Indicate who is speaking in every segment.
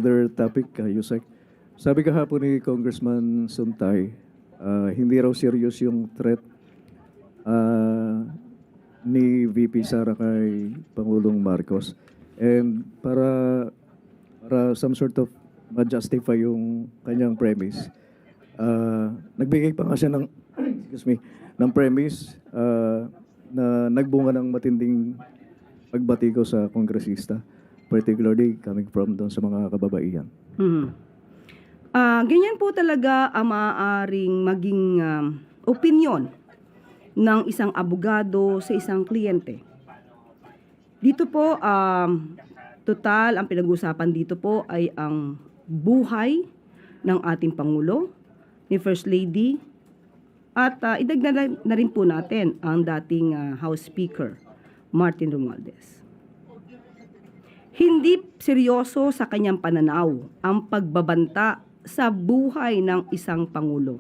Speaker 1: another topic, Yusek. Sabi kahapon ni Congressman Suntay, hindi raw serious yung threat ni VP Sara kay Pangulong Marcos. And para some sort of ma-justify yung kanyang premise, nagbigay pa nga siya ng, excuse me, ng premise na nagbunga ng matinding pagbati ko sa kongresista, particularly coming from doon sa mga kababaihan.
Speaker 2: Ganyan po talaga ang maaaring maging opinyon ng isang abogado sa isang kliyente. Dito po, total, ang pinag-usapan dito po ay ang buhay ng ating Pangulo, ni First Lady, at idagdag na rin po natin ang dating House Speaker, Martin Romualdez. Hindi seryoso sa kanyang pananaw ang pagbabanta sa buhay ng isang Pangulo.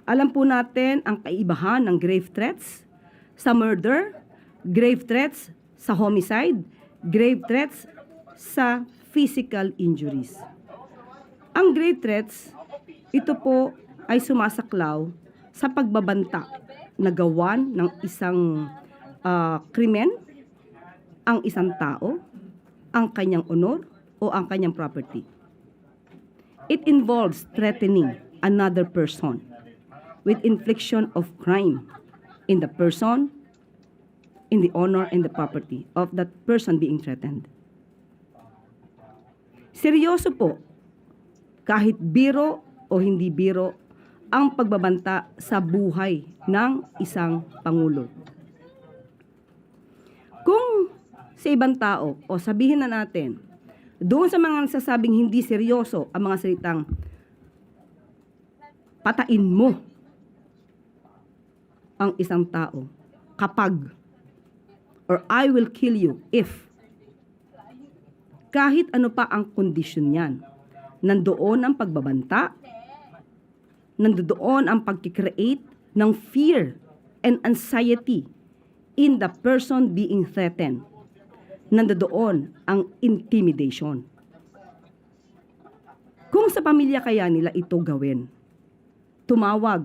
Speaker 2: Alam po natin ang kaibahan ng grave threats sa murder, grave threats sa homicide, grave threats sa physical injuries. Ang grave threats, ito po ay sumasaklaw sa pagbabanta na gawan ng isang krimen, ang isang tao, ang kanyang honor o ang kanyang property. It involves threatening another person with infliction of crime in the person, in the honor, and the property of that person being threatened. Seryoso po, kahit biro o hindi biro, ang pagbabanta sa buhay ng isang Pangulo. Kung sa ibang tao, o sabihin na natin, doon sa mga nagsasabing hindi seryoso ang mga salitang patain mo ang isang tao kapag, or I will kill you if, kahit ano pa ang kondisyon niyan, nandoon ang pagbabanta, nandoon ang pagkikreate ng fear and anxiety in the person being threatened. Nandoon ang intimidation. Kung sa pamilya kaya nila ito gawin, tumawag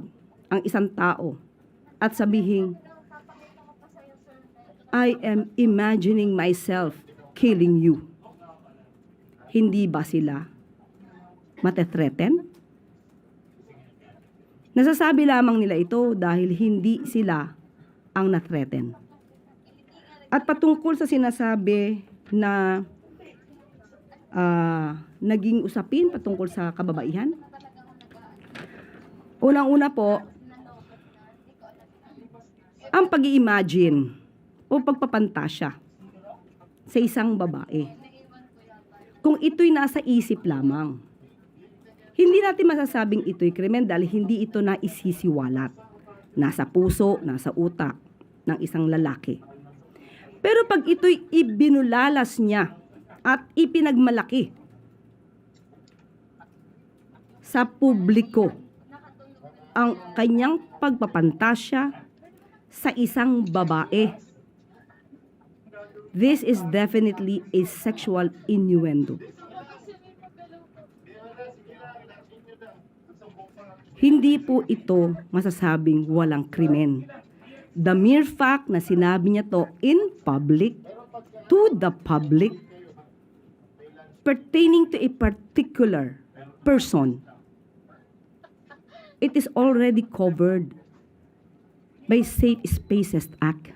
Speaker 2: ang isang tao at sabihin, I am imagining myself killing you. Hindi ba sila mate-threaten? Nasasabi lamang nila ito dahil hindi sila ang na-threaten. At patungkol sa sinasabi na naging usapin patungkol sa kababaihan, unang-una po, ang pag-i-imagine o pagpapantasya sa isang babae. Kung ito'y nasa isip lamang, hindi natin masasabing ito'y krimen dahil hindi ito naisisiwalat. Nasa puso, nasa utak ng isang lalaki. Pero pag ito'y ibinulalas niya at ipinagmalaki sa publiko ang kanyang pagpapantasya sa isang babae, this is definitely a sexual innuendo. Hindi po ito masasabing walang krimen. The mere fact na sinabi niya to in public, to the public, pertaining to a particular person, it is already covered by Safe Spaces Act.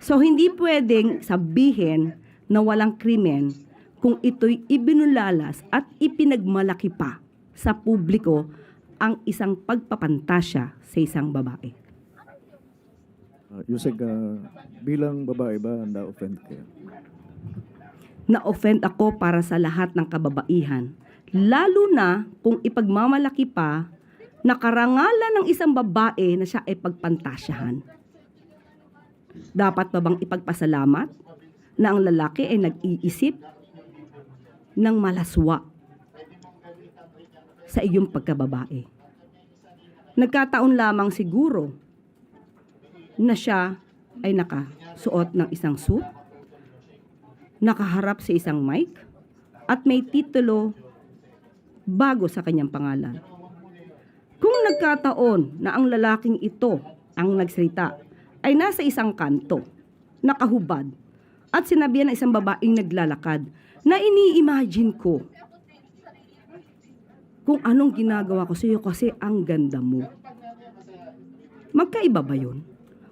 Speaker 2: So, hindi pwedeng sabihin na walang krimen kung ito'y ibinulalas at ipinagmalaki pa sa publiko ang isang pagpapantasya sa isang babae.
Speaker 1: Yusek, bilang babae ba na-offend kayo?
Speaker 2: Na-offend ako para sa lahat ng kababaihan, lalo na kung ipagmamalaki pa na karangalan ng isang babae na siya ay pagpantasyahan. Dapat ba bang ipagpasalamat na ang lalaki ay nag-iisip ng malaswa sa iyong pagkababae? Nagkataon lamang siguro na siya ay nakasuot ng isang suit nakaharap sa isang mic at may titulo bago sa kanyang pangalan. Kung nagkataon na ang lalaking ito ang nagsalita ay nasa isang kanto, nakahubad, at sinabihan ng isang babaeng naglalakad na ini-imagine ko kung anong ginagawa ko sa iyo kasi ang ganda mo. Magkaiba ba yun?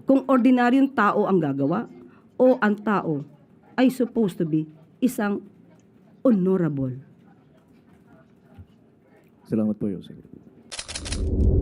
Speaker 2: Kung ordinaryong tao ang gagawa o ang tao ay supposed to be isang honorable.
Speaker 1: Salamat po, Yosef.